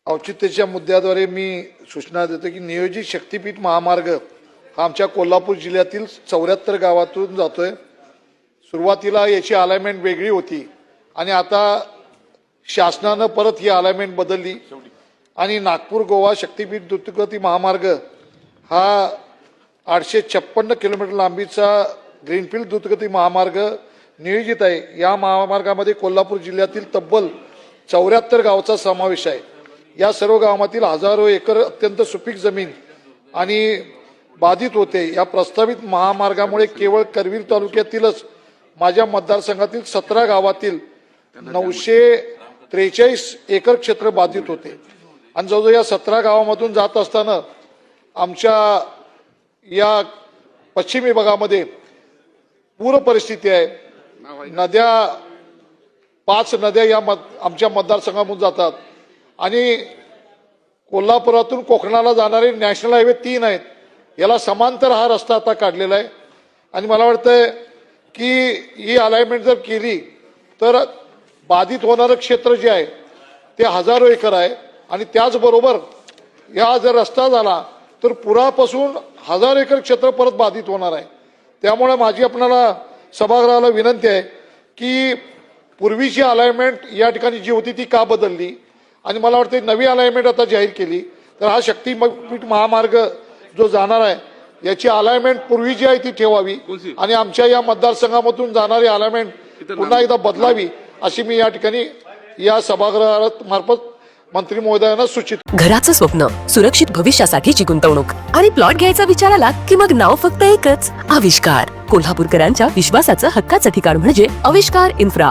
औचित्याच्या मुद्द्याद्वारे मी सूचना देतो की नियोजित शक्तीपीठ महामार्ग हा आमच्या कोल्हापूर जिल्ह्यातील 74 गावातून जातोय। सुरुवातीला याची अलाइनमेंट वेगळी होती आणि आता शासनानं परत ही अलाइनमेंट बदलली आणि नागपूर गोवा शक्तीपीठ द्रुतगती महामार्ग हा 856 किलोमीटर लांबीचा ग्रीनफील्ड द्रुतगती महामार्ग नियोजित आहे। या महामार्गामध्ये कोल्हापूर जिल्ह्यातील तब्बल 74 गावांचा समावेश आहे। या सर्व गावांतील हजारो एकर अत्यंत सुपीक जमीन आणि बाधित होते। या प्रस्तावित महामार्गामुळे केवळ करवीर तालुक्यातीलच माझ्या मतदारसंघातील 17 गावातील 943 एकर क्षेत्र बाधित होते आणि जवळजवळ या 17 गावांमधून जात असताना आमच्या या पश्चिमी भागामध्ये पूर परिस्थिती आहे। नद्या 5 नद्या या आमच्या मतदारसंघामधून जातात आणि कोल्हापुरातून कोकणाला जाणारे नॅशनल हायवे 3 आहेत। याला समांतर हा रस्ता आता काढलेला आहे आणि मला वाटतं की ही अलाइनमेंट जर केली तर बाधित होणारं क्षेत्र जे आहे ते हजारो एकर आहे आणि त्याचबरोबर या जर रस्ता झाला तर पुरापासून 1000 एकर क्षेत्र परत बाधित होणार आहे। त्यामुळे माझी आपल्याला सभागृहाला विनंती आहे की पूर्वीची अलाइनमेंट या ठिकाणी जी होती ती का बदलली आणि मला वाटतं नवी अलाइनमेंट आता जाहीर केली तर हा शक्तीपीठ महामार्ग जो जाणार आहे याची अलाइनमेंट पूर्वी जी आहे ती ठेवावी आणि आमच्या या मतदारसंघामधून जाणारी अलाइनमेंट पुन्हा एकदा बदलावी अशी मी या ठिकाणी या सभागृहामार्फत मंत्री महोदयांना सूचित। घराचं स्वप्न, सुरक्षित भविष्यासाठीची गुंतवणूक आणि प्लॉट घ्यायचा विचार आला की मग नाव फक्त एकच, आविष्कार। कोल्हापूरकरांच्या विश्वासाचं हक्काचं ठिकाण म्हणजे आविष्कार इन्फ्रा।